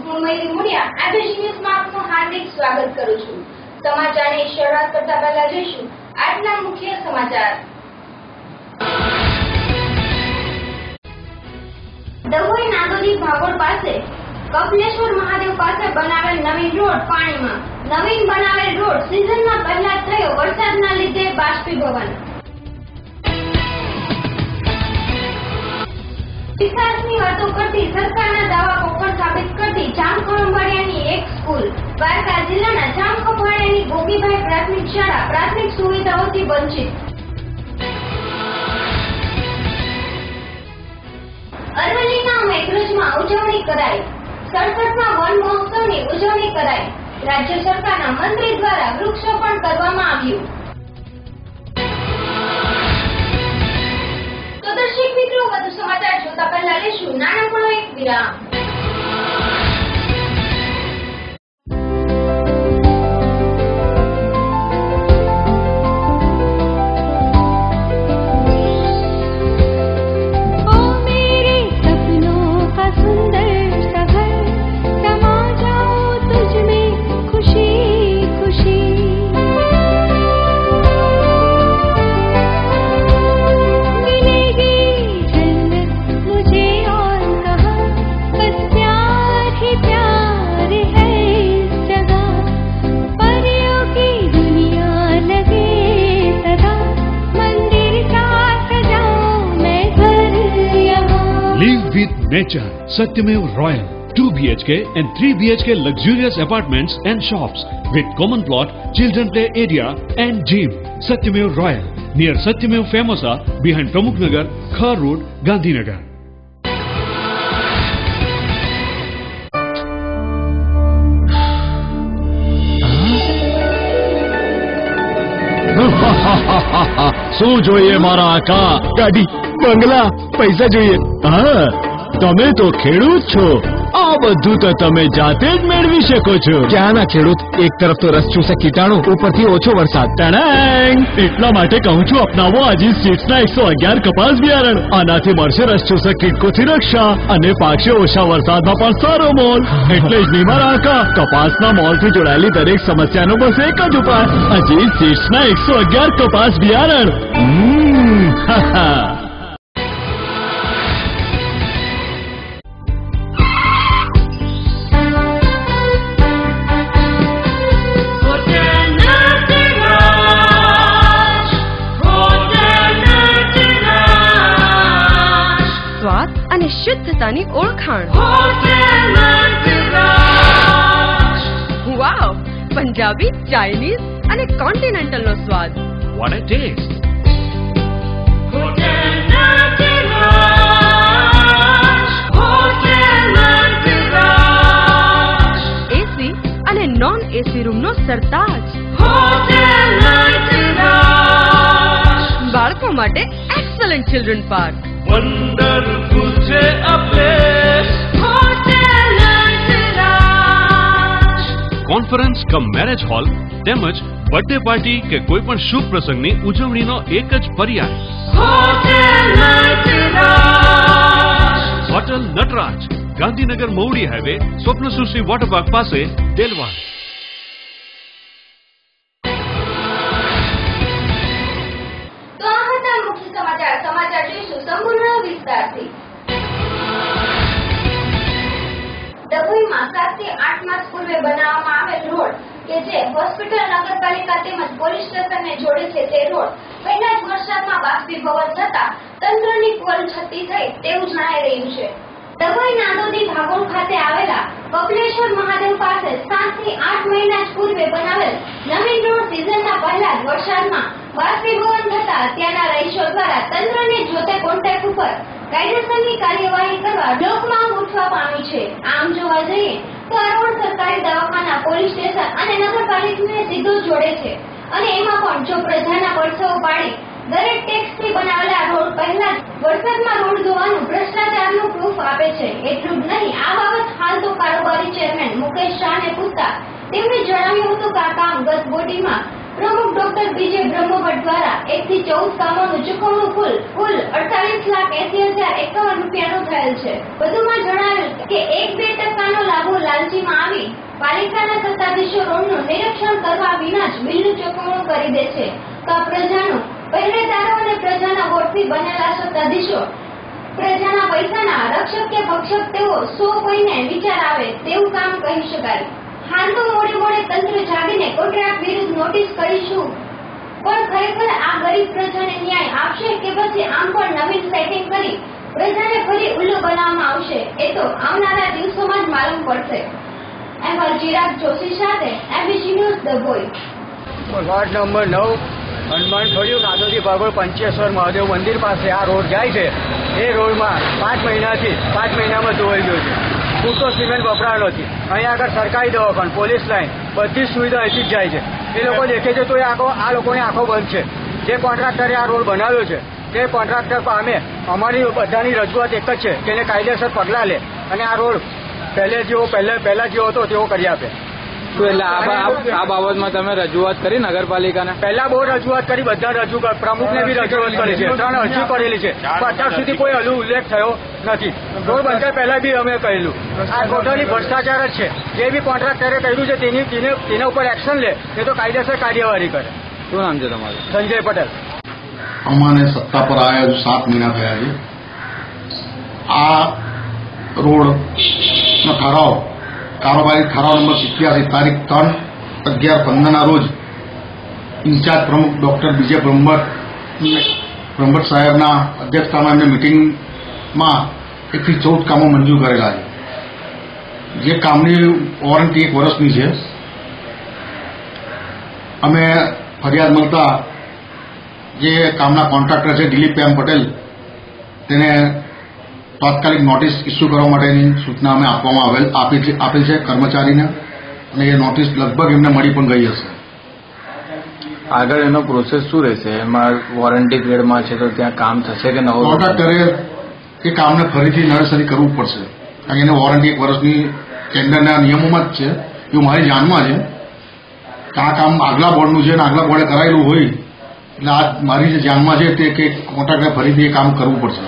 હું મયુરી મુડિયા આબેજી ન્યૂઝમાં આપનું હાર્દિક સ્વાગત કરું છું। સમાચારની શરૂઆત કરતા પહેલા જોઈશું આજના મુખ્ય સમાચાર। ડભોઈ નાદોદી ભાગોળ પાસે કપિલેશ્વર મહાદેવ પાસે બનાવેલ નવીન રોડ પાણીમાં। નવીન બનાવેલ રોડ સિઝનમાં પહેલા થયો વરસાદના લીધે બાષ્પીભવન। વિકાસની વાતો કરતી સરકારના દાવા પોકળ સાબિત કરતી જામખંભાળિયાની એક સ્કૂલ। દ્વારકા જિલ્લાના જામખંભાળિયાની ગોગીભાઈ પ્રાથમિક શાળા પ્રાથમિક સુવિધાઓથી વંચિત। અરવલ્લીના મેઘરજમાં ઉજવણી કરાઈ। 67મા વન મહોત્સવની ઉજવણી કરાઈ। રાજ્ય સરકારના મંત્રી દ્વારા વૃક્ષારોપણ કરવામાં આવ્યું। તો દર્શક મિત્રો, વધુ સમાચાર જોતા પહેલા લેશું નાનકડો એક વિરામ। Nature, Satyamev Royal, 2 BHK and 3 BHK luxurious apartments and shops with common plot, children play area and gym. Satyamev Royal, near Satyamev Famosa, behind Pramukh Nagar, Khar Road, Gandhinagar. શું જોઈએ મારા આકા? ગાડી, બંગલા, પૈસા જોઈએ? હા, તમે તો ખેડૂત છો, આ બધું તો તમે જાતે જ મેળવી શકો છો। ક્યાંના ખેડૂત? એક તરફ તો રસ ચૂસક કીટાણુ, ઉપરથી ઓછો વરસાદ। એટલા માટે કહું છું, અપનાવો અજીત સીડ્સના 111 કપાસ બિયારણ। આનાથી મળશે રસ ચૂસક કીટકોથી રક્ષા અને પાકશે ઓછા વરસાદમાં પણ સારો મોલ। એટલે જ નહીં મારા આકા, કપાસના મોલથી જોડાયેલી દરેક સમસ્યાનો બસ એક જ ઉપાય, અજીત સીડ્સના 111 કપાસ બિયારણ। શુદ્ધતાની ઓળખાણ। વાવ, પંજાબી, ચાઇનીઝ અને કોન્ટિનેન્ટલ નો સ્વાદ। What a taste! એસી અને નોન એસી રૂમ નો સરતાજ। બાળકો માટે એક્સલન્ટ ચિલ્ડ્રન પાર્ક। Wonderful છે a place, Hotel Nataraj। Conference cum marriage hall તેમજ બર્થડે પાર્ટી કે કોઈ પણ શુભ પ્રસંગની ઉજવણીનો એક જ પર્યાય, Hotel Nataraj। Hotel Nataraj, Gandhinagar Mahudi highway, Swapnasrushti water park પાસે, દેલવાડ। ડભોઈમાં 7 થી 8 માસ પૂર્વે બનાવવામાં આવેલ રોડ કે જે હોસ્પિટલ, નગરપાલિકા તેમજ પોલીસ સ્ટેશનને જોડે છે તે રોડ પહેલા જ વરસાદમાં બાષ્પીભવન થતા તંત્રની કોલ છતી થઈ તેવું જણાઈ રહ્યું છે। ડભોઈ નાદોદી ભાગોળ ખાતે આવેલા કપિલેશ્વર મહાદેવ પાસે 7 થી 8 મહિના પૂર્વે બનાવેલ નવીન રોડ સિઝનના પહેલા જ વરસાદમાં બાષ્પીભવન થતા ત્યાંના રહીશો દ્વારા તંત્રને જોતે કોન્ટેક્ટ ઉપર કાયદેસરની કાર્યવાહી કરવા લોકમાંગ ઉઠવા પામી છે। આમ જોવા જઈએ તો આ રોડ સરકારી દવાખાના, પોલીસ સ્ટેશન અને નગરપાલિકાને સીધો જોડે છે અને એમાં પણ જો પ્રજાના પરસેવો પાડી દરેક ટેક્સથી બનાવેલા રોડ પહેલા વરસાદમાં રોડ ધોવાનું ભ્રષ્ટાચારનું પ્રૂફ આપે છે। એટલું જ નહીં, આ બાબત હાલ તો કારોબારી ચેરમેન મુકેશ શાહને પૂછતા તેમણે જણાવ્યું હતું કે આ કામ ગત બોડીમાં પ્રમુખ ડોક્ટર બીજે બ્રહ્મભટ્ટ દ્વારા 1 થી 14 કામોનું ચૂકવણું કુલ 48,80,051 રૂપિયાનું થયેલ છે। વધુમાં જણાવ્યું કે 1-2% લાભો લાગી હરાજીમાં આવી પાલિકાના સત્તાધીશો રોડનું નિરીક્ષણ કરવા વિના જ બિલનું ચૂકવણું કરી દે છે તો પ્રજાનું પહેરેદારો અને પ્રજાના વોટથી બનેલા સત્તાધીશો પ્રજાના પૈસાના રક્ષક કે ભક્ષક તેઓ સો કોઈને વિચાર આવે તેવું કામ કહી શકાય. હાલ તો મોડે તંત્ર જાગીને કોન્ટ્રાક્ટ વિરુદ્ધ નોટિસ કરીશું, પણ ખરેખર આ ગરીબ પ્રજાને ન્યાય આપશે કે પછી આમ પણ નવીન સેટિંગ કરી પ્રજાને ફરી ઉલ્લુ બનાવવામાં આવશે એ તો આવનારા દિવસોમાં જ માલુમ પડશે. અહેવાલ ચિરાગ જોશી સાથે ABC news Dabhoi. Ward number 9 Hanuman ફળિયું નાદોદી ભાગોળ પંચેશ્વર મહાદેવ મંદિર પાસે આ રોડ જાય છે. એ રોડમાં 5 મહિનામાં ધોવાઈ ગયો છે. પૂરતો સિમેન્ટ વપરાયેલો નથી. અહીંયા આગળ સરકારી દવાખાનું, પોલીસ લાઈન, બધી જ સુવિધા અહીંથી જ જાય છે. એ લોકો દેખે છે તો આ લોકોની આંખો બંધ છે. જે કોન્ટ્રાક્ટરે આ રોડ બનાવ્યો છે તે કોન્ટ્રાક્ટર પામે અમારી બધાની રજૂઆત એક જ છે કે એને કાયદેસર પગલાં લે અને આ રોડ પહેલા જેવો હતો તેવો કરી આપે. એટલે આ બાબતમાં તમે રજૂઆત કરી નગરપાલિકાને? પહેલા બહુ રજૂઆત કરી, બધા રજૂઆત, પ્રમુખને બી રજૂઆત કરી છે, 3 અરજી કરેલી છે, પણ અત્યાર સુધી કોઈ હલુ ઉલ્લેખ થયો નથી. રોડ બંધ પહેલા બી અમે કહેલું આ ટોટલી ભ્રષ્ટાચાર જ છે. જે બી કોન્ટ્રાક્ટરે કર્યું છે તેના ઉપર એક્શન લે, એ તો કાયદેસર કાર્યવાહી કરે. શું નામ છે તમારું? સંજય પટેલ. અમાને સત્તા પર આવ્યા 7 મહિના થયા છે. આ રોડનો ઠરાવ કારોબારી ઠરાવ નંબર 87 તારીખ 3/11/15 રોજ ઇન્ચાર્જ પ્રમુખ ડોક્ટર બીજે બ્રહ્મભટ્ટ સાહેબના અધ્યક્ષતામાં એમને મિટિંગમાં 1 થી 14 કામો મંજૂર કરેલા છે. જે કામની વોરંટી 1 વર્ષની છે. અમે ફરિયાદ મળતા જે કામના કોન્ટ્રાક્ટર છે દિલીપ એમ પટેલ તેને તાત્કાલિક નોટિસ ઇસ્યુ કરવા માટેની સૂચના અમે આપેલ છે કર્મચારીને, અને એ નોટિસ લગભગ એમને મળી પણ ગઈ હશે. આગળ એનો પ્રોસેસ શું રહેશે? એમાં વોરંટી પીરિયડમાં છે તો ત્યાં કામ થશે કે નવો? કોન્ટ્રાક્ટરે એ કામને ફરીથી નવેસરી કરવું પડશે, કારણ કે એને વોરંટી 1 વર્ષની ટેન્ડરના નિયમોમાં જ છે. એવું મારી જાણમાં છે કે આ કામ આગલા બોર્ડનું છે અને આગલા બોર્ડે કરાયેલું હોય એટલે આ મારી જે જાણમાં છે તે કે કોન્ટ્રાક્ટરે ફરીથી એ કામ કરવું પડશે.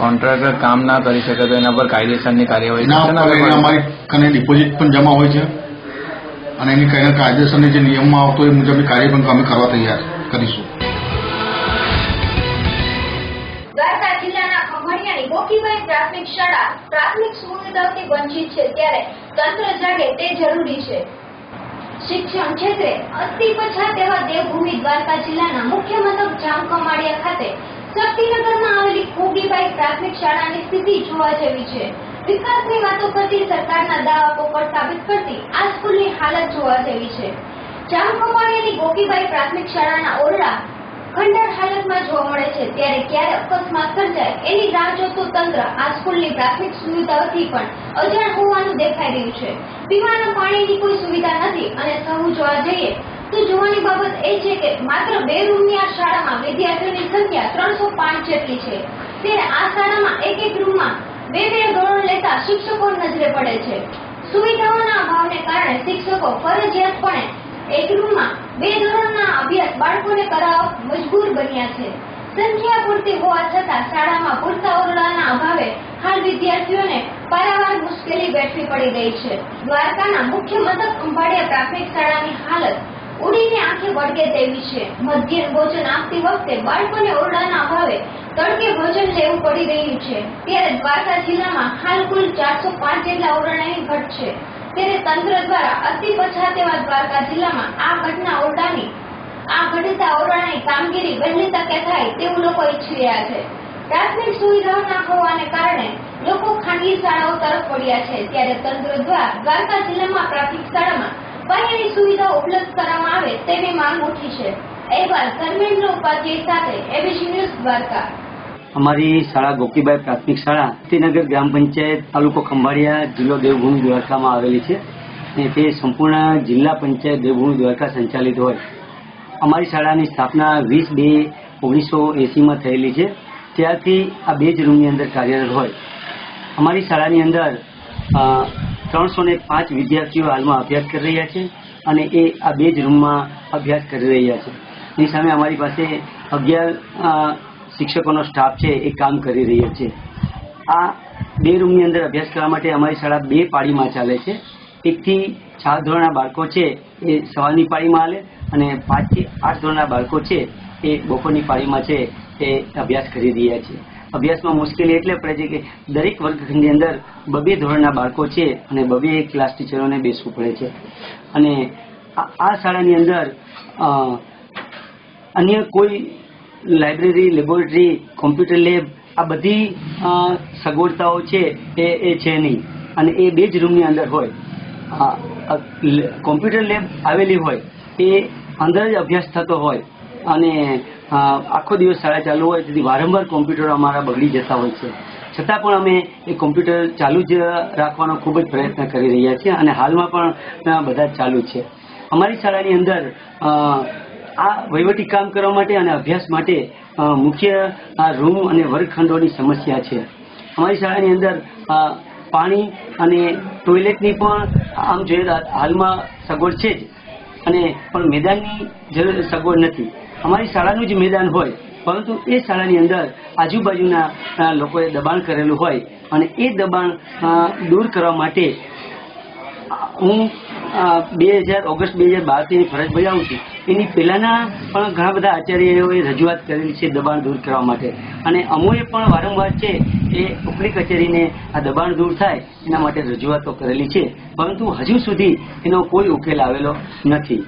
કોન્ટ્રાક્ટર કામ ના કરી શકે તો એના પર કાયદેસરની કાર્યવાહી? અમારી કને ડિપોઝિટ પણ જમા હોય છે અને એની કાયદેસરની જે નિયમમાં આવતો એ મુજબની કાર્ય પણ અમે કરવા તૈયાર કરીશું. દ્વારકા જિલ્લાના ખમણિયાની ગોકીબાઈ પ્રાથમિક શાળા પ્રાથમિક સુવિધાઓથી વંચિત છે, ત્યારે તંત્ર જાગે તે જરૂરી છે. શિક્ષણ ક્ષેત્રે અતિ પછાત એવા દેવભૂમિ દ્વારકા જિલ્લાના મુખ્ય મથક જામખંભાળિયા ખાતે શક્તિનગરમાં આવેલી ગોકીબાઈ પ્રાથમિક શાળાની સ્થિતિ જોવા જેવી છે. વિકાસની વાતો કરતી સરકારના દાવા પોપટ સાબિત કરતી આ સ્કૂલની હાલત જોવા જેવી છે. જામખંભાળિયાની ગોકીબાઈ પ્રાથમિક શાળાના ઓરડા ખંડર હાલતમાં જોવા મળે છે, ત્યારે ક્યારે અકસ્માત સર્જાય એની રાહ જોતું તંત્ર આ સ્કૂલની પ્રાથમિક સુવિધાઓથી પણ અજાણ હોવાનું દેખાઈ રહ્યું છે. પીવાના પાણીની કોઈ સુવિધા નથી અને સહુ જોવા જઈએ તો જોવાની બાબત એ છે કે માત્ર 2 રૂમની આ શાળામાં વિદ્યાર્થીઓની સંખ્યા 305 જેટલી છે, ત્યારે આ શાળામાં એક રૂમમાં 2 ધોરણ લેતા શિક્ષકો નજરે પડે છે. સુવિધાઓના અભાવને કારણે શિક્ષકો ફરજિયાતપણે એક રૂમમાં 2 ધોરણના અભ્યાસ બાળકોને કરાવવા મજબૂર બન્યા છે. સંખ્યા પૂરતી હોવા છતાં શાળામાં પૂરતા ઓરડાના અભાવે હાલ વિદ્યાર્થીઓને પારાવાર મુશ્કેલી વેઠવી પડી રહી છે. દ્વારકાના મુખ્ય મથક ખંભાળિયા પ્રાથમિક શાળાની હાલત ઉડીને આંખે વળગે તેવી છે. મધ્યાહન ભોજન આપતી વખતે બાળકોને ઓરડાના અભાવે તડકે ભોજન લેવું પડી રહ્યું છે, ત્યારે દ્વારકા જિલ્લામાં હાલ કુલ 405 જેટલા ઓરડાની ઘટ છે. ત્યારે તંત્ર દ્વારા અતિ પછાત એવા દ્વારકા જિલ્લામાં આ ઘટતા ઓરડાની કામગીરી વહેલી તકે થાય તેવું લોકો ઈચ્છી રહ્યા છે. પ્રાથમિક સુવિધાઓ ના હોવાને કારણે લોકો ખાનગી શાળાઓ તરફ વળ્યા છે, ત્યારે તંત્ર દ્વારા દ્વારકા જિલ્લામાં પ્રાથમિક શાળામાં પાયાની સુવિધાઓ ઉપલબ્ધ કરવામાં આવે તેવી માંગ ઉઠી છે. અહેવાલ ધર્મેન્દ્ર ઉપાધ્યાય સાથે એબીસી ન્યૂઝ દ્વારકા. અમારી શાળા ગોકીબાઈ પ્રાથમિક શાળા શક્તિનગર ગ્રામ પંચાયત તાલુકો ખંભાળિયા જિલ્લો દેવભૂમિ દ્વારકામાં આવેલી છે અને તે સંપૂર્ણ જિલ્લા પંચાયત દેવભૂમિ દ્વારકા સંચાલિત હોય. અમારી શાળાની સ્થાપના 20/2/1980માં થયેલી છે. ત્યારથી આ 2 જ રૂમની અંદર કાર્યરત હોય. અમારી શાળાની અંદર 305 વિદ્યાર્થીઓ હાલમાં અભ્યાસ કરી રહ્યા છે અને એ આ 2 જ રૂમમાં અભ્યાસ કરી રહ્યા છે. એની સામે અમારી પાસે 11 શિક્ષકોનો સ્ટાફ છે એ કામ કરી રહ્યા છે. આ 2 રૂમની અંદર અભ્યાસ કરવા માટે અમારી શાળા 2 પાળીમાં ચાલે છે. 1 થી 4 ધોરણના બાળકો છે એ સવારની પાળીમાં હાલે અને 5 થી 8 ધોરણના બાળકો છે એ બપોરની પાળીમાં છે એ અભ્યાસ કરી રહ્યા છે. અભ્યાસમાં મુશ્કેલી એટલે પડે છે કે દરેક વર્ગખંડની અંદર 2 ધોરણના બાળકો છે અને 2 ક્લાસ ટીચરોને બેસવું પડે છે. અને આ શાળાની અંદર અન્ય કોઈ લાઇબ્રેરી, લેબોરેટરી, કોમ્પ્યુટર લેબ આ બધી સગવડતાઓ છે એ છે નહીં. અને એ 2 જ રૂમની અંદર હોય. કોમ્પ્યુટર લેબ આવેલી હોય એ અંદર જ અભ્યાસ થતો હોય અને આખો દિવસ શાળા ચાલુ હોય તેથી વારંવાર કોમ્પ્યુટરો અમારા બગડી જતા હોય છે. છતાં પણ અમે એ કોમ્પ્યુટર ચાલુ જ રાખવાનો ખૂબ જ પ્રયત્ન કરી રહ્યા છીએ અને હાલમાં પણ બધા જ ચાલુ છે. અમારી શાળાની અંદર આ વહીવટી કામ કરવા માટે અને અભ્યાસ માટે મુખ્ય રૂમ અને વર્ગખંડોની સમસ્યા છે. અમારી શાળાની અંદર પાણી અને ટોયલેટની પણ આમ જોઈએ હાલમાં સગવડ છે જ અને પણ મેદાનની સગવડ નથી. અમારી શાળાનું જ મેદાન હોય પરંતુ એ શાળાની અંદર આજુબાજુના લોકોએ દબાણ કરેલું હોય અને એ દબાણ દૂર કરવા માટે હું ઓગસ્ટ 2012 ફરજ બજાવું છું. એની પહેલાના પણ ઘણા બધા આચાર્યોએ રજૂઆત કરેલી છે દબાણ દૂર કરવા માટે અને અમોએ પણ વારંવાર છે એ ઉપરી કચેરીને આ દબાણ દૂર થાય એના માટે રજૂઆતો કરેલી છે પરંતુ હજુ સુધી એનો કોઈ ઉકેલ આવેલો નથી.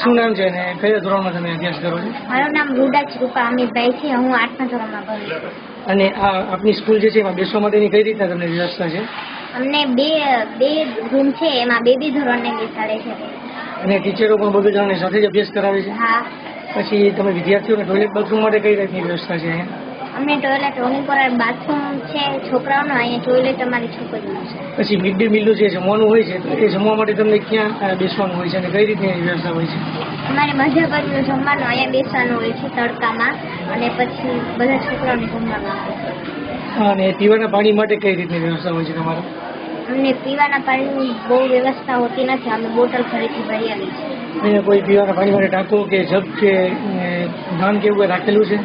શું નામ છે ને કયા ધોરણમાં તમે અભ્યાસ કરો છો? મારું નામ રૂડા રૂપા અમિતભાઈ છે. હું 8મા ધોરણમાં ભણું છું. અને આ આપની સ્કૂલ જે છે એમાં બેસવા માટેની કઈ રીતના તમને વ્યવસ્થા છે? અમને બે રૂમ છે એમાં 2 ધોરણને બેસાડે છે. અને ટીચરો પણ 2 જણને સાથે જ અભ્યાસ કરાવે છે? હા. પછી તમે વિદ્યાર્થીઓને ટોયલેટ બાથરૂમ માટે કઈ રીતની વ્યવસ્થા છે? અમને ટોયલેટ બાથરૂમ છે છોકરાઓનો, અહીંયા ટોયલેટ અમારી છોકરીઓનું છે. પછી મિડ ડે મીલનું જે જમવાનું હોય છે તો એ જમવા માટે તમને ક્યાં બેસવાનું હોય છે અને કઈ રીતની વ્યવસ્થા હોય છે? અમારે મધ્યપરનું જમવાનું અહીંયા બેસવાનું હોય છે તડકામાં અને પછી બધા છોકરાઓને જમવાનું હોય છે. અને પીવાના પાણી માટે કઈ રીતની વ્યવસ્થા હોય છે તમારે? અમને પીવાના પાણીની બહુ વ્યવસ્થા હોતી નથી. અમે બોટલ ફરીથી ભરી આવી છે. અહીંયા કોઈ પીવાના પાણી માટે ટાંકો કે જગ કે ધાન કે એવું રાખેલું છે?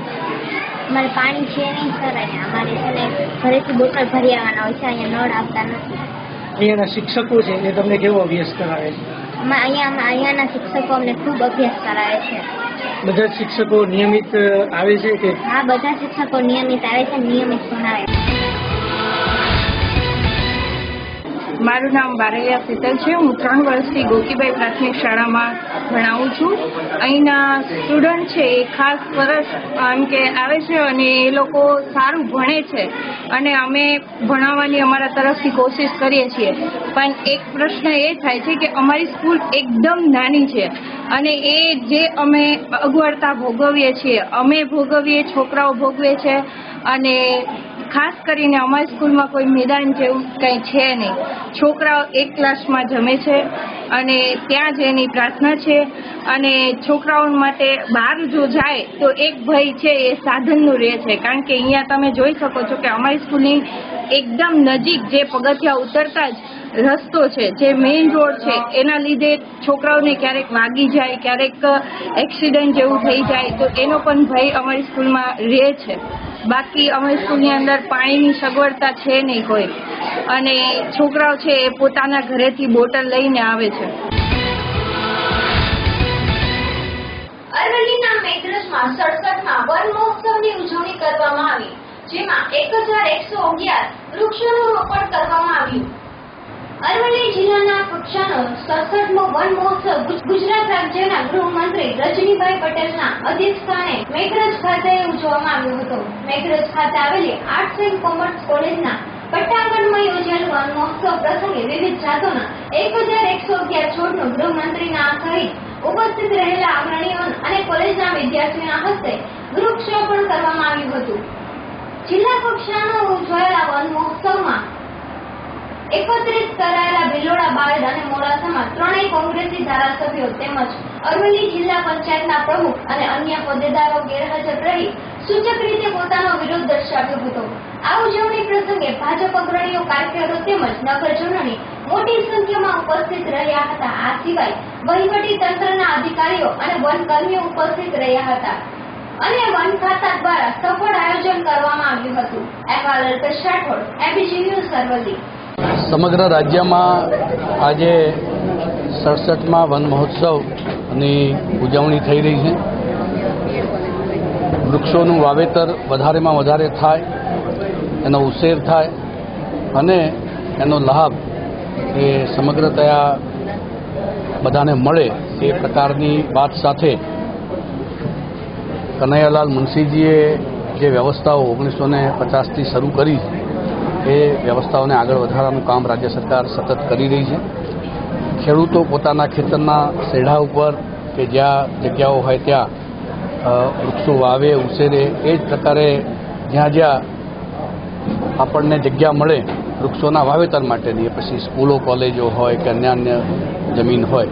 અમારે પાણી છે નહીં સર. અમારે છે ને ઘરેથી બોટલ ભરી આવવાના હોય છે. અહીંયા નળ આવતા નથી. અહીંયાના શિક્ષકો છે એ તમને કેવો અભ્યાસ કરાવે છે? અહીંયાના શિક્ષકો અમને ખૂબ અભ્યાસ કરાવે છે. બધા શિક્ષકો નિયમિત આવે છે કે? હા, બધા શિક્ષકો નિયમિત આવે છે, નિયમિત ભણાવે છે. મારું નામ બારૈયા શીતલ છે. હું 3 વર્ષથી ગોકીબાઈ પ્રાથમિક શાળામાં ભણાવું છું. અહીંના સ્ટુડન્ટ છે એ ખાસ સરસ એમ કે આવે છે અને એ લોકો સારું ભણે છે અને અમે ભણાવવાની અમારા તરફથી કોશિશ કરીએ છીએ. પણ એક પ્રશ્ન એ થાય છે કે અમારી સ્કૂલ એકદમ નાની છે અને એ જે અમે અગવડતા ભોગવીએ છીએ, અમે ભોગવીએ, છોકરાઓ ભોગવે છે અને ખાસ કરીને અમારી સ્કૂલમાં કોઈ મેદાન જેવું કંઈ છે નહીં. છોકરાઓ એક ક્લાસમાં જમે છે અને ત્યાં જ એની પ્રાર્થના છે અને છોકરાઓ માટે બહાર જો જાય તો એક ભય છે એ સાધનનું રહે છે. કારણ કે અહીંયા તમે જોઈ શકો છો કે અમારી સ્કૂલની એકદમ નજીક જે પગથિયા ઉતરતા જ રસ્તો છે, જે મેઇન રોડ છે, એના લીધે છોકરાઓને ક્યારેક વાગી જાય, ક્યારેક એક્સિડન્ટ જેવું થઈ જાય તો એનો પણ ભય અમારી સ્કૂલમાં રહે છે. બાકી અમારી સ્કૂલની અંદર પાણીની સગવડતા છે નહીં કોઈ અને છોકરાઓ છે એ પોતાના ઘરેથી બોટલ લઈને આવે છે. અરવલ્લીના મેઘરજમાં 67મા વન મહોત્સવની ઉજવણી કરવામાં આવી, જેમાં 1111 વૃક્ષોનું રોપણ કરવામાં આવ્યું. અરવલ્લી જિલ્લાના કક્ષાનો 67મો વન મહોત્સવ ગુજરાત રાજ્યના ગૃહમંત્રી રજનીભાઈ પટેલના અધ્યક્ષસ્થાને મેઘરજ ખાતે ઉજવવામાં આવ્યો હતો. મેઘરજ ખાતે આવેલી આર્ટ્સ એન્ડ કોમર્સ કોલેજના પટ્ટાંગણમાં યોજાયેલ વન મહોત્સવ પ્રસંગે વિવિધ જાતોના 1111 છોડનું ગૃહમંત્રીના સહિત ઉપસ્થિત રહેલા અગ્રણીઓ અને કોલેજના વિદ્યાર્થીઓના હસ્તે વૃક્ષારોપણ કરવામાં આવ્યું હતું. જિલ્લા કક્ષાનો ઉજવાયેલા વન મહોત્સવમાં એકત્રિત કરાયેલા ભિલોડા, બાયડ અને મોડાસામાં 3 કોંગ્રેસી ધારાસભ્યો તેમજ અરવલ્લી જિલ્લા પંચાયતના પ્રમુખ અને અન્ય હોદ્દેદારો ગેરહાજર રહી સૂચક રીતે પોતાનો વિરોધ દર્શાવ્યો હતો. આ ઉજવણી પ્રસંગે ભાજપ અગ્રણીઓ, કાર્યકરો તેમજ નગરજનોની મોટી સંખ્યામાં ઉપસ્થિત રહ્યા હતા. આ સિવાય વહીવટી તંત્રના અધિકારીઓ અને વનકર્મીઓ ઉપસ્થિત રહ્યા હતા. અને વન ખાતા દ્વારા સફળ આયોજન કરવામાં આવ્યું હતું. અહેવાલ અલ્પેશ રાઠોડ, એબીસી ન્યૂઝ, અરવલ્લી. સમગ્ર રાજ્યમાં આજે 67મા વન મહોત્સવની ઉજવણી થઈ રહી છે. વૃક્ષોનું વાવેતર વધારેમાં વધારે થાય, એનો ઉછેર થાય અને એનો લાભ એ સમગ્રતયા બધાને મળે એ પ્રકારની વાત સાથે કનૈયાલાલ મુનશીજીએ જે વ્યવસ્થાઓ 1950થી શરૂ કરી એ વ્યવસ્થાઓને આગળ વધારવાનું કામ રાજ્ય સરકાર સતત કરી રહી છે. ખેડૂતો પોતાના ખેતરના શેઢા ઉપર કે જ્યાં જગ્યાઓ હોય ત્યાં વૃક્ષો વાવે, ઉછેરે. એ જ પ્રકારે જ્યાં જ્યાં આપણને જગ્યા મળે વૃક્ષોના વાવેતર માટેની, પછી સ્કૂલો, કોલેજો હોય કે અન્ય જમીન હોય,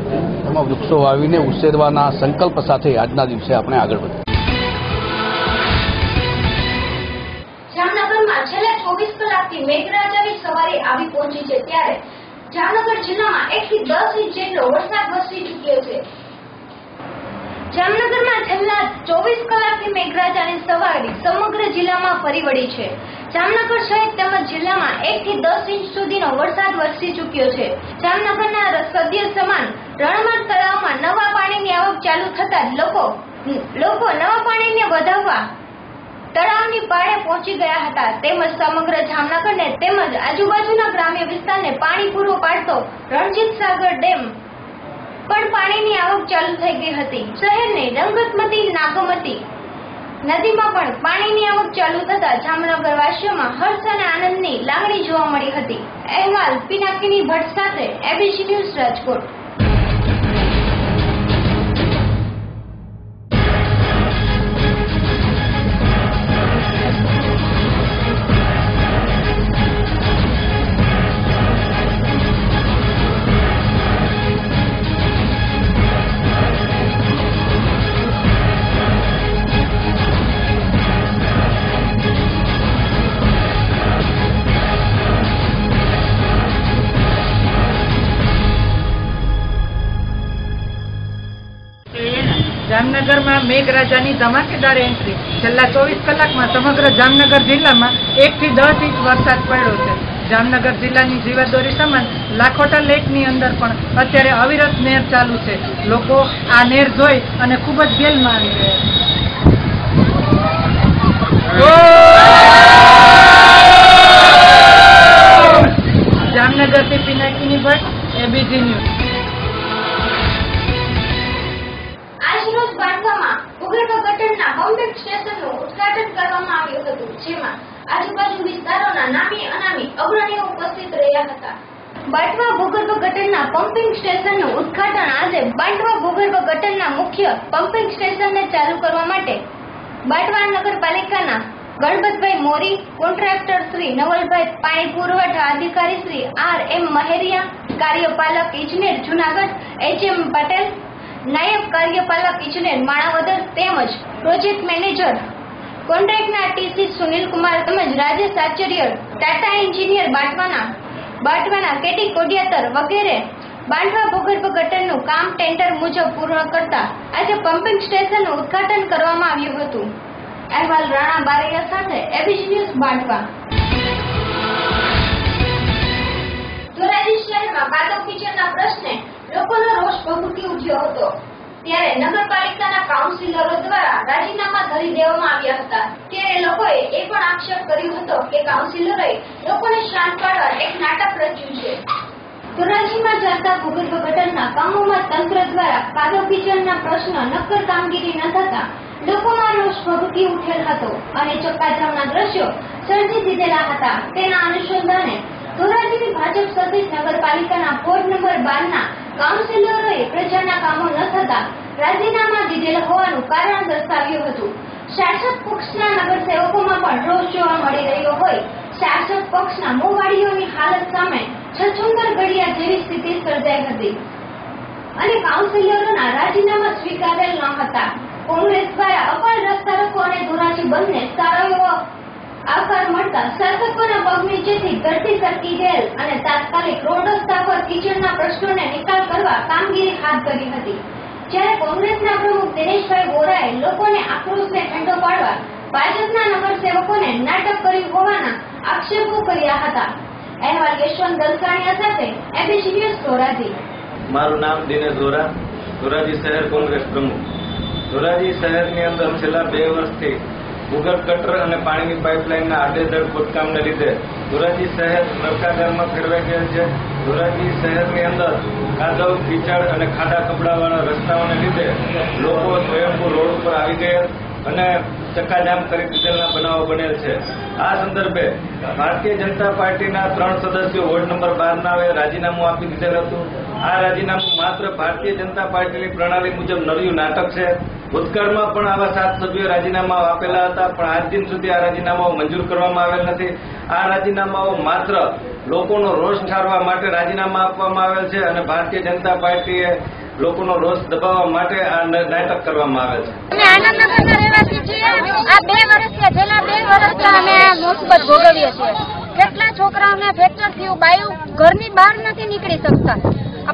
એમાં વૃક્ષો વાવીને ઉછેરવાના સંકલ્પ સાથે આજના દિવસે આપણે આગળ વધીએ. જામનગરમાં છેલ્લા 24 કલાકથી મેઘરાજાની સવારી આવી પહોંચી છે, ત્યારે જામનગર જિલ્લામાં 1 થી 10 ઇંચ જેટલો વરસાદ વરસી ચૂક્યો છે. જામનગરમાં છેલ્લા 24 કલાકથી મેઘરાજાની સવારી સમગ્ર જિલ્લામાં ફરી વળી છે. જામનગર શહેર તેમજ જિલ્લામાં 1 થી 10 ઇંચ સુધીનો વરસાદ વરસી ચૂક્યો છે. જામનગરના સદ્ય સમાન રણમાર્ગ તળાવમાં નવા પાણીની આવક ચાલુ થતા લોકો નવા પાણીને વધાવવા તળાવની પાળે પહોંચી ગયા હતા. તેમજ સમગ્ર જામનગરને તેમજ આજુબાજુના ગ્રામ્ય વિસ્તારને પાણી પૂરું પાડતો રણજીત સાગર ડેમ પણ પાણીની આવક ચાલુ થઈ ગઈ હતી. શહેરની રંગતમતી નાગમતી નદીમાં પણ પાણીની આવક ચાલુ થતા જામનગર વાસીઓમાં હર્ષ અને આનંદની લાગણી જોવા મળી હતી. અહેવાલ પિનાકીની ભટ્ટ સાથે, એબીસી ન્યૂઝ, રાજકોટ. જામનગરમાં મેઘરાજાની ધમાકેદાર એન્ટ્રી. છેલ્લા 24 કલાકમાં સમગ્ર જામનગર જિલ્લામાં 1 થી 10 ઇંચ વરસાદ પડ્યો છે. જામનગર જિલ્લાની જીવાદોરી સમાન લાખોટા લેકની અંદર પણ અત્યારે અવિરત નહેર ચાલુ છે. લોકો આ નહેર જોઈ અને ખૂબ જ ગેલમાં આવી રહ્યા છે. જામનગરથી પિનાકીની ભટ્ટ, એબીસી ન્યૂઝ. આજરોજ બાંધવામાં ભૂગર્ભ ગટરના પમ્પિંગ સ્ટેશનનું ઉદ્ઘાટન કરવામાં આવ્યું હતું, જેમાં આજુબાજુ વિસ્તારોના નામી અનામી અગ્રણીઓ ઉપસ્થિત રહ્યા હતા. બાંટવા ભૂગર્ભ ગટરના પમ્પિંગ સ્ટેશનનું ઉદ્ઘાટન આજે બાંટવા ભૂગર્ભ ગટરના મુખ્ય પમ્પિંગ સ્ટેશનને ચાલુ કરવા માટે બાંટવા નગરપાલિકાના ગણપતભાઈ મોરી, કોન્ટ્રાક્ટર શ્રી નવલભાઈ, પાણી પુરવઠા અધિકારી શ્રી R.M. મહેરિયા, કાર્યપાલક ઇજનેર જૂનાગઢ H.M. પટેલ, નાયબ કાર્યપાલક ઇજનેર માણાવદર તેમજ પ્રોજેક્ટ મેનેજર કોન્ટ્રાક્ટના TC સુનિલકુમાર તેમજ રાજેશ આચાર્ય, ટાટા એન્જિનિયર બાંટવાના કેટી કોડિયાતર વગેરે બાંટવા ભૂગર્ભ ગટરનું કામ ટેન્ડર મુજબ પૂર્ણ કરતા આજે પમ્પિંગ સ્ટેશનનું ઉદ્ઘાટન કરવામાં આવ્યું હતું. અહેવાલ રાણા બારૈયા સાથે, એબીસી ન્યૂઝ, બાંટવા. ધોરાજી શહેરમાં કાદવ કિચનના પ્રશ્ને લોકોનો રોષ ભભૂકી ઉઠ્યો હતો, ત્યારે નગરપાલિકાના કાઉન્સિલરો દ્વારા રાજીનામા ધરી દેવામાં આવ્યા હતા. ત્યારે લોકોએ એ પણ આક્ષેપ કર્યો હતો કે કાઉન્સિલરોએ લોકોને શાંત પાડવા એક નાટક રચ્યું છે. ધોરાજીમાં ચાલતા ભૂગર્ભ ગટરના કામોમાં તંત્ર દ્વારા કાદવ કિચનના પ્રશ્ન નક્કર કામગીરી ન થતા લોકોમાં રોષ ભભૂકી ઉઠેલ હતો અને ચક્કાજામના દ્રશ્યો સર્જી દીધેલા હતા. તેના અનુસંધાને ધોરાજીની ભાજપ સદિશ નગરપાલિકાના વોર્ડ નંબર 12ના કાઉન્સિલરોએ પ્રજાના કામો ન થતા રાજીનામા દીધેલ હોવાનું કારણ દર્શાવ્યું હતું. શાસક પક્ષના નગરસેવકોમાં પણ રોષ જોવા મળી રહ્યો હોય. શાસક પક્ષના મોવાડીઓની હાલત સામે છછુંદર ઘડિયા જેવી સ્થિતિ સર્જાઈ હતી અને કાઉન્સિલરોના રાજીનામા સ્વીકારેલ ન હતા. કોંગ્રેસ દ્વારા અપાર રસ્તા રોકો અને ધોરાજી બંધને સારો એવો આવકાર મળતા શાસકોના પગ નીચેથી ધરતી સરકી ગયેલ અને તાત્કાલિક રોડ રસ્તા પર કિચનના પ્રશ્નોને નિકાલ કરવા કામગીરી હાથ ધરી હતી. જ્યારે કોંગ્રેસના પ્રમુખ દિનેશભાઈ વોરાએ લોકોને આક્રોશને ઠંડો પાડવા ભાજપના નગરસેવકોને નાટક કર્યું હોવાના આક્ષેપો કર્યા હતા. અહેવાલ યશવંત દલસાણીયા સાથે એબીસી ન્યૂઝ ધોરાજી. મારું નામ દિનેશ વોરા, ધોરાજી શહેર કોંગ્રેસ પ્રમુખ. ધોરાજી શહેરની અંદર છેલ્લા 2 વર્ષથી ભૂગર્ભ ગટર અને પાણીની પાઇપલાઇનના આડેધડ ખોદકામને લીધે ધોરાજી શહેર નરકાગારમાં ફેરવાઈ ગયેલ છે. ધોરાજી શહેરની અંદર કાદવ, કીચડ અને ખાડા કપડાવાળા રસ્તાઓને લીધે લોકો સ્વયંભૂ રોડ ઉપર આવી ગયા અને ચક્કાજામ કરી દીધેલના બનાવો બનેલ છે. આ સંદર્ભે ભારતીય જનતા પાર્ટીના 3 સદસ્યો વોર્ડ નંબર 12 રાજીનામું આપી દીધેલ હતું. આ રાજીનામું માત્ર ભારતીય જનતા પાર્ટીની પ્રણાલી મુજબ નર્યું નાટક છે. ભૂતકાળમાં પણ આવા 7 સભ્યો રાજીનામા આપેલા હતા, પણ આજ દિન સુધી આ રાજીનામાઓ મંજૂર કરવામાં આવેલ નથી. આ રાજીનામાઓ માત્ર લોકોનો રોષ ઠારવા માટે રાજીનામા આપવામાં આવેલ છે અને ભારતીય જનતા પાર્ટીએ લોકોનો રોષ દબાવવા માટે આ નાટક કરવામાં આવે છે. અમે આનંદનગરના રહેવાસી છીએ. આ 2 વર્ષથી છેલ્લા 2 વર્ષથી અમે મુસીબત ભોગવીએ છીએ. કેટલા છોકરાઓને ફ્રેક્ચર થયું, બાયું ઘરની બહાર નથી નીકળી શકતા,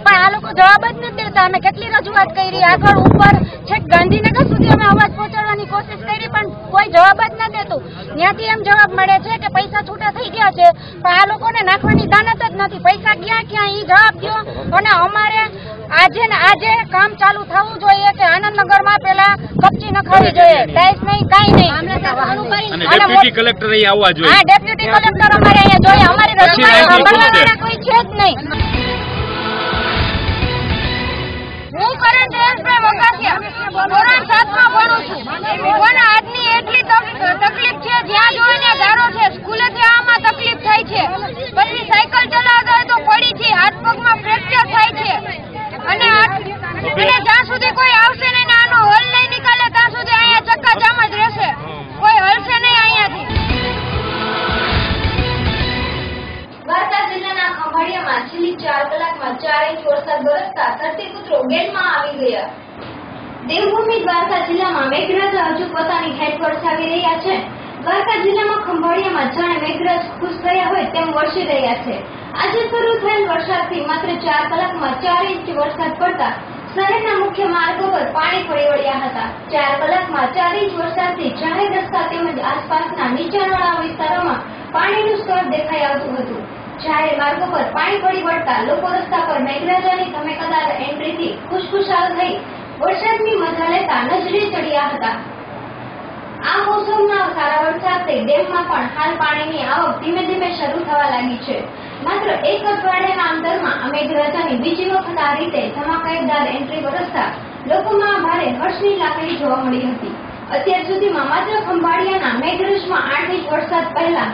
પણ આ લોકો જવાબ જ નથી દેતા. અમે કેટલી રજૂઆત કરી, આગળ ઉપર છેક ગાંધીનગર સુધી અમે અવાજ પહોંચાડવાની કોશિશ કરી, પણ કોઈ જવાબ જ ન દેતું. ત્યાંથી એમ જવાબ મળે છે કે પૈસા છૂટા થઈ ગયા છે, પણ આ લોકોને નાખવાની દાનત જ નથી. પૈસા ક્યાં એ જવાબ દો. અને અમારે આજે ને આજે કામ ચાલુ થવું જોઈએ કે આનંદનગરમાં પેલા કપચી નખાવી જોઈએ, ટાઇલ્સ નહીં, કાંઈ નહીં. અને ડેપ્યુટી કલેક્ટર અહીં આવવા જોઈએ. હા, ડેપ્યુટી કલેક્ટર અમારે અહીંયા જોઈએ. અમારી રજૂઆત સાંભળવાવાળા કોઈ છે જ નહીં. હું કરણ જયેશભાઈ વકાસિયા ધોરણ 7માં ભણું છું. મને આજની એટલી તકલીફ છે, જ્યાં જોઈએ ત્યાં ગારો છે. સ્કૂલે જવામાં તકલીફ થાય છે, પછી સાયકલ ચલાવતા હોય તો પડી છે, હાથ પગમાં ફ્રેક્ચર થાય છે. અને જ્યાં સુધી કોઈ આવશે નહીં, આનો હલ નહીં નીકાળે ત્યાં સુધી અહીંયા ચક્કાજામ જ રહેશે. કોઈ હલશે નહીં અહીંયાથી. દ્વારકા જિલ્લાના ખંભાળિયામાં છેલ્લી 4 કલાકમાં 4 ઇંચ વરસાદ વરસતા ધરતીપુત્રો ગેલમાં આવી ગયા. દેવભૂમિ દ્વારકા જિલ્લામાં મેઘરાજા હજુ પોતાની હેડ વરસાવી રહ્યા છે. દ્વારકા જિલ્લામાં ખંભાળિયામાં જાણે મેઘરાજ ખુશ થયા હોય તેમ વરસી રહ્યા છે. આજે શરૂ થયેલ વરસાદથી માત્ર 4 કલાકમાં 4 ઇંચ વરસાદ પડતા શહેરના મુખ્ય માર્ગો પર પાણી ફરી વળ્યા હતા. 4 કલાકમાં 4 ઇંચ વરસાદથી જાહેર રસ્તા તેમજ આસપાસના નીચાણવાળા વિસ્તારોમાં પાણીનું સ્તર દેખાઈ આવતું હતું. જાહેર માર્ગો પર પાણી ફરી વળતા લોકો રસ્તા પર મેઘરાજાની ધમેકદાર એન્ટ્રીથી ખુશખુશાલ થઈ વરસાદની મજા લેતા નજરે ચડ્યા હતા. આ મોસમના સારા વરસાદથી ડેમમાં પણ હાલ પાણીની આવક ધીમે ધીમે શરૂ થવા લાગી છે. માત્ર 1 અઠવાડિયાના અંતરમાં આ મેઘરાજાની બીજી વખત આ રીતે ધમાકેદાર એન્ટ્રી વરસતા લોકોમાં ભારે હર્ષની લાગણી જોવા મળી હતી. અત્યાર સુધીમાં માત્ર ખંભાળિયાના મેઘરજમાં 8 ઇંચ વરસાદ પહેલા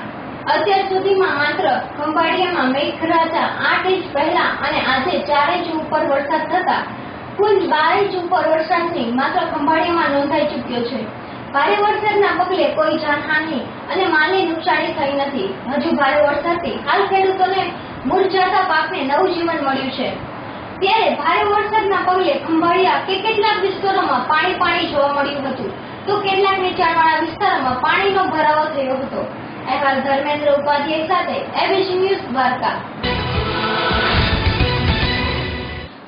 અને આજે 4 ઇંચ ઉપર વરસાદ થતા કુલ 12 ઇંચ ઉપર વરસાદની માત્ર ખંભાળિયામાં નોંધાઈ ચૂક્યો છે. ભારે વરસાદના પગલે કોઈ જાનહાનિ અને માલની નુકસાની થઈ નથી. હજુ ભારે વરસાદથી હાલ ખેડૂતોને મુરઝાતા પાકને નવું જીવન મળ્યું છે. ત્યારે ભારે વરસાદના પગલે ખંભાળિયા કેટલાક વિસ્તારોમાં પાણી જોવા મળ્યું હતું, તો કેટલાક નીચાણવાળા વિસ્તારોમાં પાણીનો ભરાવો થયો હતો. અહેવાલ ધર્મેન્દ્ર ઉપાધ્યાય સાથે એબીસી ન્યૂઝ દ્વારકા.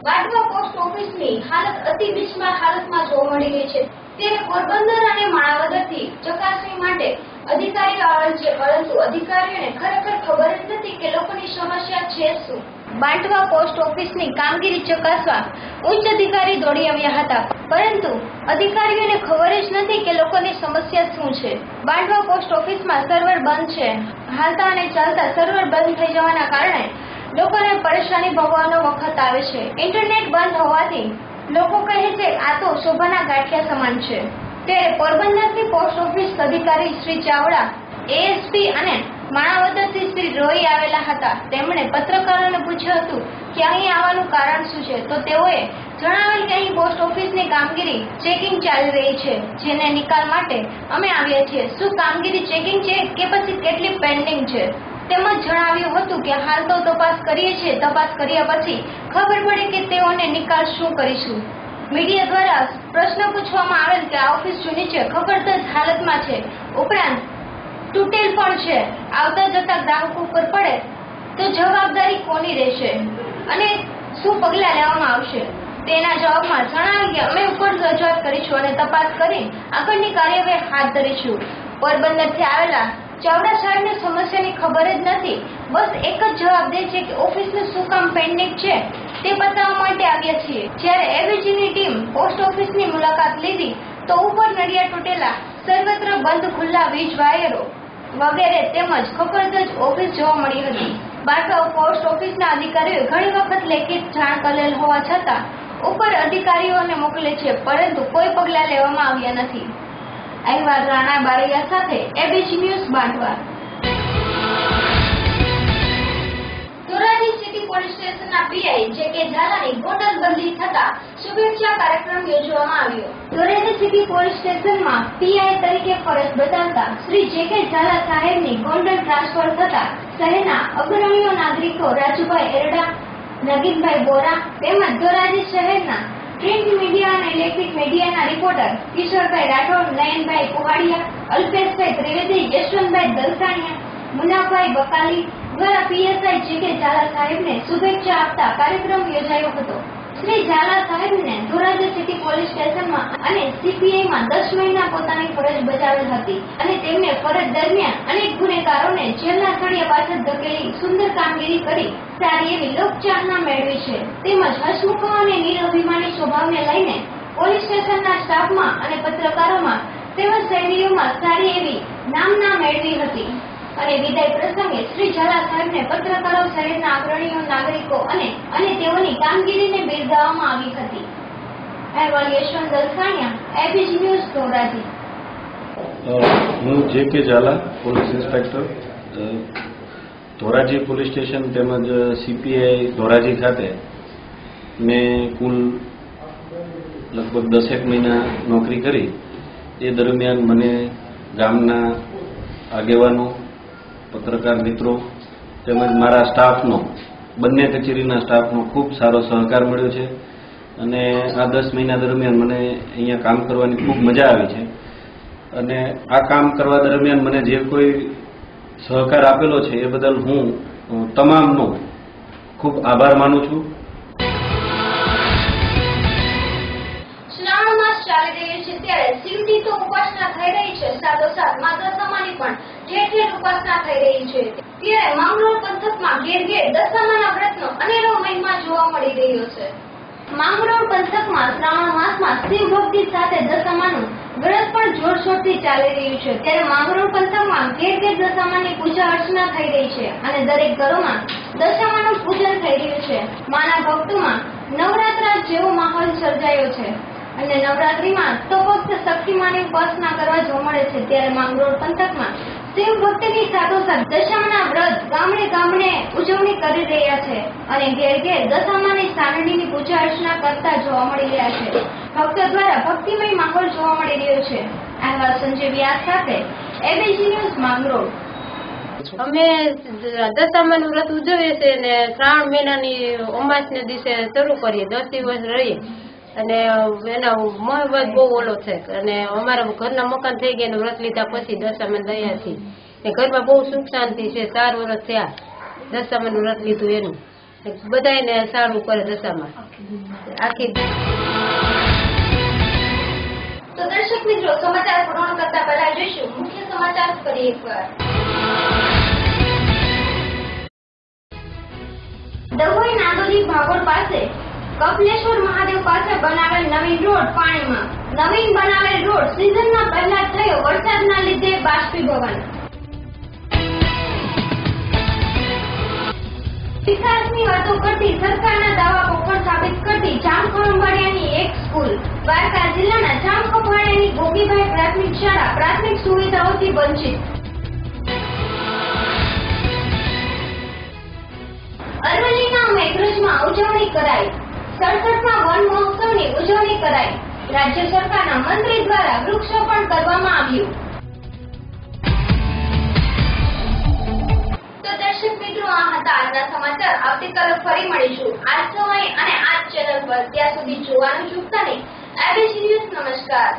વાટવા પોસ્ટ ઓફિસની હાલત અતિ બિસ્માર હાલતમાં જોવા મળી રહી છે. ત્યારે પોરબંદર અને માણાવદરથી ચકાસણી માટે અધિકારીઓ આવેલ છે, પરંતુ અધિકારીઓને ખરેખર ખબર જ નથી કે લોકોની સમસ્યા છે શું. બાંટવા પોસ્ટ ઓફિસની કામગીરી ચકાસવા ઉચ્ચ અધિકારી દોડી આવ્યા હતા, પરંતુ અધિકારીઓને ખબર જ નથી કે લોકોની સમસ્યા શું છે. બાંટવા પોસ્ટ ઓફિસમાં સર્વર બંધ છે. હાલતા અને ચાલતા સર્વર બંધ થઈ જવાના કારણે લોકોને પરેશાની ભોગવવાનો વખત આવે છે. ઇન્ટરનેટ બંધ હોવાથી લોકો કહે છે આ તો શોભાના ગાંઠિયા સમાન છે. ત્યારે પોરબંદરથી પોસ્ટ ઓફિસ અધિકારી શ્રી ચાવડા, એએસપી અને માણાવદરથી શ્રી રોય આવેલા હતા. તેમણે પત્રકારોને પૂછ્યું હતું કે અહીં આવવાનું કારણ શું છે, તો તેઓએ જણાવેલ કે અહીં પોસ્ટ ઓફિસની કામગીરી ચેકિંગ ચાલી રહી છે, જેને નિકાલ માટે અમે આવ્યા છીએ. શું કામગીરી ચેકિંગ છે કે પછી કેટલી પેન્ડિંગ છે, તેમજ જણાવ્યું હતું કે હાલ તો તપાસ કરીએ છીએ, તપાસ કર્યા પછી ખબર પડે કે તેઓને નિકાલ શું કરીશું. મીડિયા દ્વારા પ્રશ્ન પૂછવામાં આવેલ કે આ ઓફિસ જૂની છે, ખબરદાર હાલતમાં છે, ઉપરાંત તૂટેલ પણ છે, આવતા જતા ગ્રાહકો ઉપર પડે તો જવાબદારી કોની રહેશે અને શું પગલાં લેવામાં આવશે. તેના જવાબમાં જણાવ્યું કે અમે ઉપર રજૂઆત કરીશું અને તપાસ કરી આગળની કાર્યવાહી હાથ ધરીશું. પોરબંદરથી આવેલા ચાવડા સાહેબને સમસ્યાની ખબર જ નથી. બસ એક જ જવાબ દે છે કે ઓફિસનું શું કામ પેન્ડિંગ છે તે બતાવવા માટે આવ્યા છીએ. જ્યારે એબીજીની ટીમ પોસ્ટ ઓફિસની મુલાકાત લીધી તો ઉપર નળિયા તૂટેલા, સર્વત્ર બંધ ખુલ્લા વીજ વાયરો વગેરે તેમજ ખખડધજ ઓફિસ જોવા મળી હતી. બારગાંવ પોસ્ટ ઓફિસના અધિકારીઓએ ઘણી વખત લેખિત જાણ કરેલ હોવા છતાં ઉપર અધિકારીઓને મોકલે છે, પરંતુ કોઈ પગલાં લેવામાં આવ્યા નથી. અહેવાલ રાણા બારૈયા સાથે ABG news Bantva. Dhoraji city police સ્ટેશનના પીઆઈ જે.કે. ઝાલાની ગોંડલ બદલી થતા શુભેચ્છા કાર્યક્રમ યોજવામાં આવ્યો. ધોરાજી સિટી પોલીસ સ્ટેશનમાં પીઆઈ તરીકે ફરજ બજાવતા શ્રી જે.કે. ઝાલા સાહેબની ગોંડલ ટ્રાન્સફર થતા શહેરના અગ્રણીય નાગરિકો રાજુભાઈ એરડા, નગીનભાઈ બોરા તેમજ ધોરાજી શહેરના પ્રિન્ટ મીડિયા અને ઇલેક્ટ્રિક મીડિયાના રિપોર્ટર કિશોરભાઈ રાઠોડ, નયનભાઈ કુવાડિયા, અલ્પેશભાઈ ત્રિવેદી, યશવંતભાઈ દલસાણિયા, મુનાભાઈ બકાલી દ્વારા પીએસઆઈ જે.કે. ઝાલા સાહેબને શુભેચ્છા આપતા કાર્યક્રમ યોજાયો હતો. શ્રી ઝાલા સાહેબને ધોરાજી સિટી પોલીસ સ્ટેશનમાં અને સીપીઆઈમાં 10 મહિના પોતાની ફરજ બજાવેલ હતી અને તેમને ફરજ દરમિયાન અનેક ગુનેગારોને જેલના સળિયા પાછળ ધકેલી સુંદર કામગીરી કરી સારી એવી લોકચાહના મેળવી છે. તેમજ હસમુખ અને નિરઅભિમાની સ્વભાવને લઈને પોલીસ સ્ટેશનના સ્ટાફમાં અને પત્રકારોમાં તેમજ શહેરીઓમાં સારી એવી નામના મેળવી હતી. અને વિદાય પ્રસંગે શ્રી ઝાલા સાહેબને પત્રકારો, શહેરના અગ્રણીઓ નાગરિકો અને તેઓની કામગીરીને બિરદાવવામાં આવી હતી. અહેવાલ યશવંત દલસાણિયા, એબીજી ન્યૂઝ ધોરાજી. હું JK. Zala, police inspector, Dhoraji police station તેમજ સીપીઆઈ ધોરાજી ખાતે મેં કુલ લગભગ 10 મહિના નોકરી કરી. એ દરમિયાન મને ગામના આગેવાનો, પત્રકાર મિત્રો તેમજ મારા સ્ટાફનો, બંને કચેરીના સ્ટાફનો ખૂબ સારો સહકાર મળ્યો છે અને આ 10 મહિના દરમિયાન મને અહીંયા કામ કરવાની ખૂબ મજા આવી છે. અને આ કામ કરવા દરમિયાન મને જે કોઈ સહકાર આપેલો છે એ બદલ હું તમામનો ખૂબ આભાર માનું છું. શ્રાવણ માસ ચાલી રહ્યો છે ત્યારે શિવની તો ઉપાસના થઈ રહી છે, સાથોસાથ માતા સમાની પણ ઠેર ઠેર ઉપાસના થઈ રહી છે. ત્યારે માંગરોળ પંથકમાં ઘેર ઘેર દશામાના વ્રતનો અનેરો મહિમા જોવા મળી રહ્યો છે. માંગરોળ પંથકમાં શ્રાવણ માસમાં શિવ ભક્તિ સાથે દશામાનું વ્રત પણ જોરશોરથી ચાલી રહ્યું છે. ત્યારે માંગરોળ પંથકમાં ઘેર ઘેર દશામાની પૂજા અર્ચના થઈ રહી છે અને દરેક ઘરોમાં દશામાનું પૂજન થઈ રહ્યું છે. માના ભક્તોમાં નવરાત્રા જેવો માહોલ સર્જાયો છે અને નવરાત્રીમાં તો ફક્ત શક્તિમાની ઉપાસના કરવા જોવા મળે છે. ત્યારે માંગરોળ પંથકમાં શિવ ભક્તિની સાથોસાથ દશામાના વ્રત ગામડે ગામડે ઉજવણી કરી રહ્યા છે અને ઘેર ઘેર દશામાની સારણીની પૂજા અર્ચના કરતા જોવા મળી રહ્યા છે. ભક્તો દ્વારા ભક્તિમય માહોલ જોવા મળી રહ્યો છે. અહેવાલ સંજય વ્યાસ સાથે એબીજી ન્યૂઝ માંગરોળ. અમે દશામાનું વ્રત ઉજવીએ છીએ અને શ્રાવણ મહિનાની અમાસને દિવસે શરૂ કરીએ, 10 દિવસ રહીએ અને એનો મહત્વ બહુ ઓલો છે. અને અમારા ઘરના મકાન થઈ ગયા, વ્રત લીધા પછી દશામાન દયાથી ઘરમાં બહુ સુખ શાંતિ છે. 4 વર્ષ થયા દશામાનું વ્રત લીધું એનું. બધાને સારું કરે દશામાં આખી. તો દર્શક મિત્રો, સમાચાર પૂર્ણ કરતા પહેલા જોઈશું મુખ્ય સમાચાર ફરી એકવાર. ડભોઈ નાંદોલી ભાગોળ પાસે કપલેશ્વર મહાદેવ પાસે બનાવેલ નવીન રોડ પાણીમાં. નવીન બનાવેલ રોડ સિઝનના પહેલા થયો વરસાદના લીધે બાષ્પીભવન. વિકાસની વાતો કરતી સરકારના દાવા પોખર સાબિત કરતી જામખંભાળિયાની એક સ્કૂલ. દ્વારકા જિલ્લાના જામખંભાળિયાની ગોપીભાઈ પ્રાથમિક શાળા પ્રાથમિક સુવિધાઓથી વંચિત. અરવલ્લીના મેઘરજમાં ઉજવણી કરાઈ. 67મા વન મહોત્સવની ઉજવણી કરાઈ. રાજ્ય સરકારના મંત્રી દ્વારા વૃક્ષારોપણ કરવામાં આવ્યું. તો દર્શક મિત્રો, આ હતા આજના સમાચાર. આવતીકાલે ફરી મળીશું આ સમય અને આ ચેનલ પર. ત્યાં સુધી જોવાનું ચૂકતા નહીં. ABG news. નમસ્કાર.